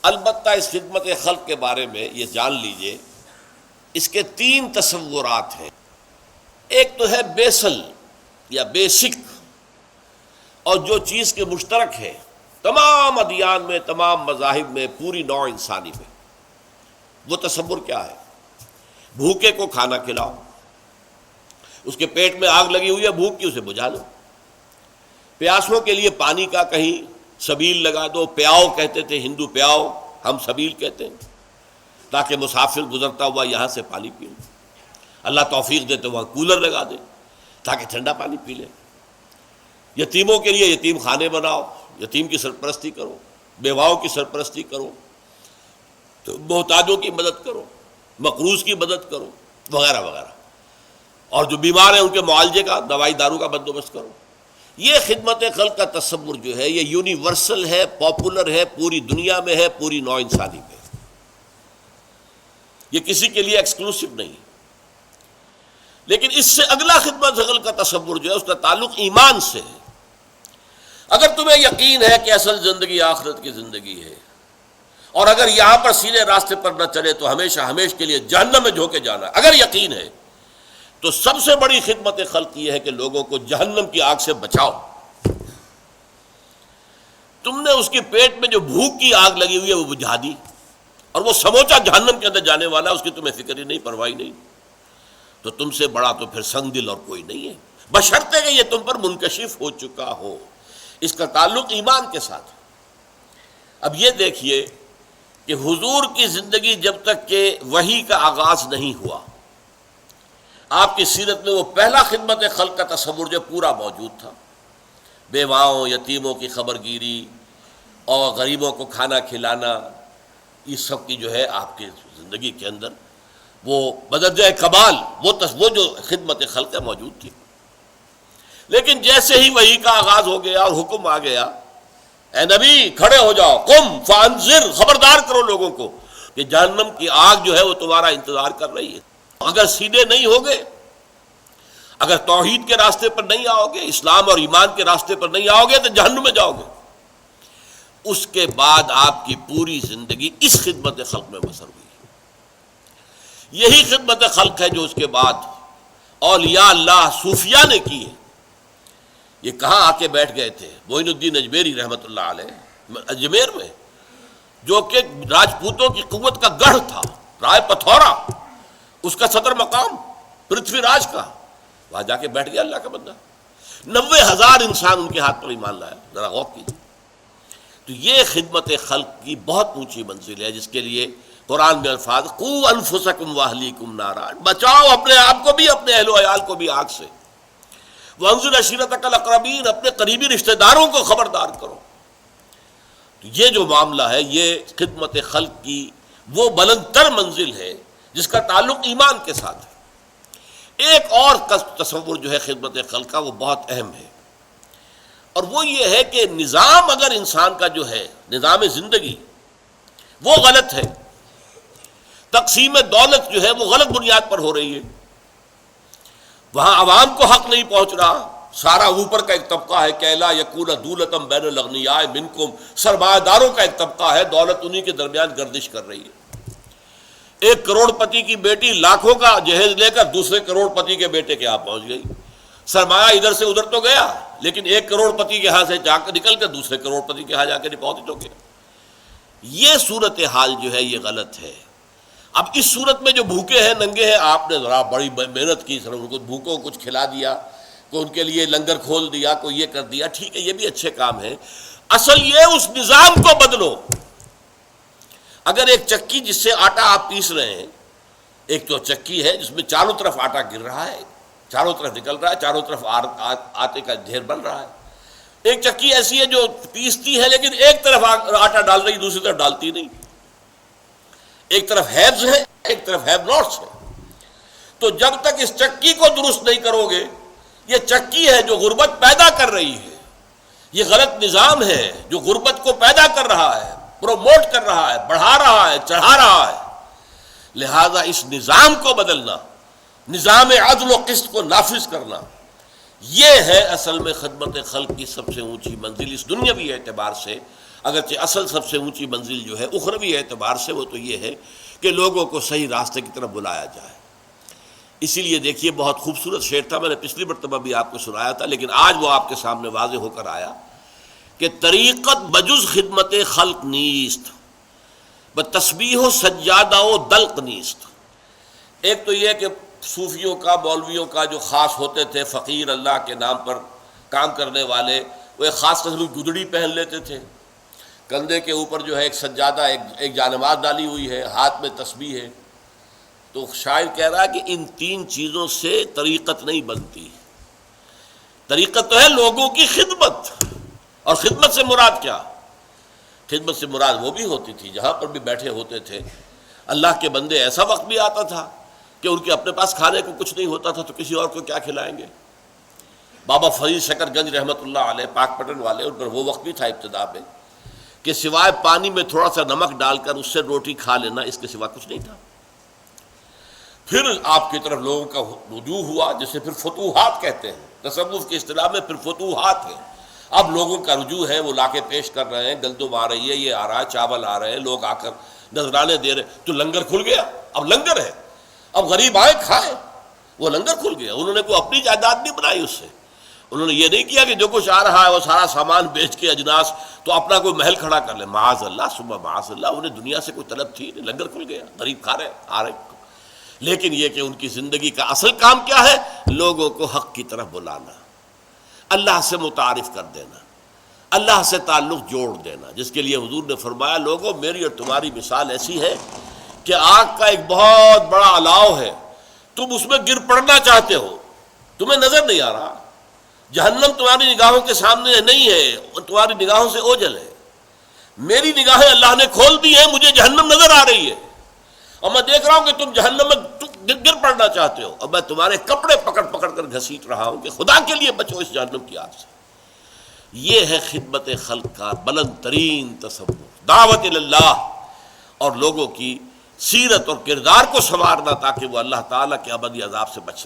البتہ اس خدمت خلق کے بارے میں یہ جان لیجئے، اس کے 3 تصورات ہیں۔ ایک تو ہے بیسل یا بیسک، اور جو چیز کے مشترک ہے تمام ادیان میں، تمام مذاہب میں، پوری نوع انسانی میں۔ وہ تصور کیا ہے؟ بھوکے کو کھانا کھلاؤ، اس کے پیٹ میں آگ لگی ہوئی ہے بھوک کی، اسے بجھا دو۔ پیاسوں کے لیے پانی کا کہیں سبیل لگا دو، پیاؤ کہتے تھے ہندو، پیاؤ ہم سبیل کہتے ہیں، تاکہ مسافر گزرتا ہوا یہاں سے پانی پی لے۔ اللہ توفیق دے تو وہاں کولر لگا دے تاکہ ٹھنڈا پانی پی لے۔ یتیموں کے لیے یتیم خانے بناؤ، یتیم کی سرپرستی کرو، بیواؤں کی سرپرستی کرو، تو محتاجوں کی مدد کرو، مقروض کی مدد کرو، وغیرہ وغیرہ، اور جو بیمار ہیں ان کے معالجے کا، دوائی دارو کا بندوبست کرو۔ یہ خدمت خلق کا تصور جو ہے یہ یونیورسل ہے، پاپولر ہے، پوری دنیا میں ہے، پوری نوع انسانی میں۔ یہ کسی کے لیے ایکسکلوسیو نہیں۔ لیکن اس سے اگلا خدمت خلق کا تصور جو ہے اس کا تعلق ایمان سے ہے۔ اگر تمہیں یقین ہے کہ اصل زندگی آخرت کی زندگی ہے، اور اگر یہاں پر سیدھے راستے پر نہ چلے تو ہمیشہ ہمیشہ کے لیے جہنم میں جھونکے جانا، اگر یقین ہے تو سب سے بڑی خدمت خلق یہ ہے کہ لوگوں کو جہنم کی آگ سے بچاؤ۔ تم نے اس کے پیٹ میں جو بھوک کی آگ لگی ہوئی ہے وہ بجھا دی، اور وہ سموچا جہنم کے اندر جانے والا، اس کی تمہیں فکر ہی نہیں، پرواہ نہیں، تو تم سے بڑا تو پھر سنگ دل اور کوئی نہیں ہے، بشرطے کہ یہ تم پر منکشف ہو چکا ہو۔ اس کا تعلق ایمان کے ساتھ۔ اب یہ دیکھیے کہ حضور کی زندگی جب تک کہ وحی کا آغاز نہیں ہوا، آپ کی سیرت میں وہ پہلا خدمت خلق کا تصور جو پورا موجود تھا، بیواؤں، یتیموں کی خبر گیری اور غریبوں کو کھانا کھلانا، اس سب کی جو ہے آپ کی زندگی کے اندر وہ بدرجہ کمال وہ جو خدمت خلق موجود تھی۔ لیکن جیسے ہی وحی کا آغاز ہو گیا اور حکم آ گیا، اے نبی کھڑے ہو جاؤ، قم فانذر، خبردار کرو لوگوں کو کہ جہنم کی آگ جو ہے وہ تمہارا انتظار کر رہی ہے۔ اگر سیدھے نہیں ہوگے، اگر توحید کے راستے پر نہیں آؤ گے، اسلام اور ایمان کے راستے پر نہیں آؤ گے تو جہنم میں جاؤ گے۔ اس کے بعد آپ کی پوری زندگی اس خدمت خلق میں بسر ہوئی۔ یہی خدمت خلق ہے جو اس کے بعد اولیاء اللہ صوفیاء نے کی ہے۔ یہ کہاں آ کے بیٹھ گئے تھے؟ معین الدین اجمیری رحمۃ اللہ علیہ اجمیر میں، جو کہ راجپوتوں کی قوت کا گڑھ تھا، رائے پتھورا اس کا صدر مقام، پرتھوی راج کا، وہاں جا کے بیٹھ گیا اللہ کا بندہ۔ 90,000 انسان ان کے ہاتھ پر ایمان لایا، ذرا غور کیجیے۔ تو یہ خدمت خلق کی بہت اونچی منزل ہے، جس کے لیے قرآن میں الفاظ قوا انفسکم واہلیکم نارا، بچاؤ اپنے آپ کو بھی، اپنے اہل و عیال کو بھی آگ سے۔ وانذر عشیرتک الاقربین، اپنے قریبی رشتہ داروں کو خبردار کرو۔ تو یہ جو معاملہ ہے یہ خدمت خلق کی وہ بلند تر منزل ہے جس کا تعلق ایمان کے ساتھ ہے۔ ایک اور تصور جو ہے خدمت خلق کا وہ بہت اہم ہے، اور وہ یہ ہے کہ نظام اگر انسان کا جو ہے نظام زندگی وہ غلط ہے، تقسیم دولت جو ہے وہ غلط بنیاد پر ہو رہی ہے، وہاں عوام کو حق نہیں پہنچ رہا، سارا اوپر کا ایک طبقہ ہے کہ لا یکون دولۃ بین الاغنیاء منکم، سرمایہ داروں کا ایک طبقہ ہے، دولت انہی کے درمیان گردش کر رہی ہے۔ 1 کروڑ پتی کی بیٹی لاکھوں کا جہیز لے کر دوسرے کروڑ پتی کے بیٹے کے ہاں پہنچ گئی، سرمایہ ادھر سے ادھر تو گیا، لیکن 1 کروڑ پتی کے ہاں سے جا کر نکل کر دوسرے کروڑ پتی کے ہاں جا کے ڈپازٹ ہو گیا۔ یہ صورتحال جو ہے یہ غلط ہے۔ اب اس صورت میں جو بھوکے ہیں، ننگے ہیں، آپ نے ذرا بڑی محنت کی، ان کو بھوکوں کو کچھ کھلا دیا، کوئی ان کے لیے لنگر کھول دیا، کوئی یہ کر دیا، ٹھیک ہے، یہ بھی اچھے کام ہیں۔ اصل یہ اس نظام کو بدلو۔ اگر ایک چکی جس سے آٹا آپ پیس رہے ہیں، ایک تو چکی ہے جس میں چاروں طرف آٹا گر رہا ہے، چاروں طرف نکل رہا ہے، چاروں طرف آٹے کا ڈھیر بن رہا ہے۔ ایک چکی ایسی ہے جو پیستی ہے لیکن ایک طرف آٹا ڈال رہی، دوسری طرف ڈالتی نہیں، ایک طرف ہیوز ہے، ایک طرف ہیو ناٹس ہے۔ تو جب تک اس چکی کو درست نہیں کرو گے، یہ چکی ہے جو غربت پیدا کر رہی ہے، یہ غلط نظام ہے جو غربت کو پیدا کر رہا ہے، پروموٹ کر رہا ہے، بڑھا رہا ہے، چڑھا رہا ہے۔ لہذا اس نظام کو بدلنا، نظام عدل و قسط کو نافذ کرنا، یہ ہے اصل میں خدمت خلق کی سب سے اونچی منزل اس دنیاوی اعتبار سے۔ اگرچہ اصل سب سے اونچی منزل جو ہے اخروی اعتبار سے وہ تو یہ ہے کہ لوگوں کو صحیح راستے کی طرف بلایا جائے۔ اسی لیے دیکھیے بہت خوبصورت شعر تھا، میں نے پچھلی مرتبہ بھی آپ کو سنایا تھا، لیکن آج وہ آپ کے سامنے واضح ہو کر آیا کہ طریقت بجز خدمت خلق نیست، بتسبیح و سجادہ و دلق نیست۔ ایک تو یہ کہ صوفیوں کا، مولویوں کا جو خاص ہوتے تھے فقیر اللہ کے نام پر کام کرنے والے، وہ ایک خاص قسم کی گدڑی پہن لیتے تھے، کندھے کے اوپر جو ہے ایک سجادہ، ایک جانماز ڈالی ہوئی ہے، ہاتھ میں تسبیح ہے۔ تو شاعر کہہ رہا ہے کہ ان تین چیزوں سے طریقت نہیں بنتی۔ طریقت تو ہے لوگوں کی خدمت، اور خدمت سے مراد کیا؟ خدمت سے مراد وہ بھی ہوتی تھی جہاں پر بھی بیٹھے ہوتے تھے اللہ کے بندے، ایسا وقت بھی آتا تھا کہ ان کے اپنے پاس کھانے کو کچھ نہیں ہوتا تھا تو کسی اور کو کیا کھلائیں گے۔ بابا فرید شکر گنج رحمۃ اللہ علیہ، پاک پٹن والے، ان پر وہ وقت بھی تھا ابتدا میں کہ سوائے پانی میں تھوڑا سا نمک ڈال کر اس سے روٹی کھا لینا، اس کے سوا کچھ نہیں تھا۔ پھر آپ کی طرف لوگوں کا رجوع ہوا، جسے پھر فتوحات کہتے ہیں، تصوف کی اصطلاح میں پھر فتوحات ہے۔ اب لوگوں کا رجوع ہے، وہ لا کے پیش کر رہے ہیں، گندم آ رہی ہے، یہ آ رہا ہے، چاول آ رہے ہیں، لوگ آ کر نذرانے دے رہے، تو لنگر کھل گیا۔ اب لنگر ہے، اب غریب آئے کھائے، وہ لنگر کھل گیا۔ انہوں نے کوئی اپنی جائیداد نہیں بنائی اس سے، انہوں نے یہ نہیں کیا کہ جو کچھ آ رہا ہے وہ سارا سامان بیچ کے اجناس تو اپنا کوئی محل کھڑا کر لے، معاذ اللہ ثم معاذ اللہ، انہیں دنیا سے کوئی طلب تھی نہیں، لنگر کھل گیا، غریب کھا رہے آ رہے۔ لیکن یہ کہ ان کی زندگی کا اصل کام کیا ہے؟ لوگوں کو حق کی طرف بلانا، اللہ سے متعارف کر دینا، اللہ سے تعلق جوڑ دینا، جس کے لیے حضور نے فرمایا لوگوں میری اور تمہاری مثال ایسی ہے کہ آگ کا ایک بہت بڑا الاؤ ہے، تم اس میں گر پڑنا چاہتے ہو، تمہیں نظر نہیں آ رہا، جہنم تمہاری نگاہوں کے سامنے نہیں ہے، تمہاری نگاہوں سے اوجھل ہے، میری نگاہیں اللہ نے کھول دی ہیں، مجھے جہنم نظر آ رہی ہے، اور میں دیکھ رہا ہوں کہ تم جہنم میں گر پڑنا چاہتے ہو، اور میں تمہارے کپڑے پکڑ پکڑ کر گھسیٹ رہا ہوں کہ خدا کے لیے بچو اس جہنم کی آگ سے۔ یہ ہے خدمت خلق کا بلند ترین تصور، دعوت اللہ، اور لوگوں کی سیرت اور کردار کو سنوارنا تاکہ وہ اللہ تعالیٰ کے ابدی عذاب سے بچ سکے۔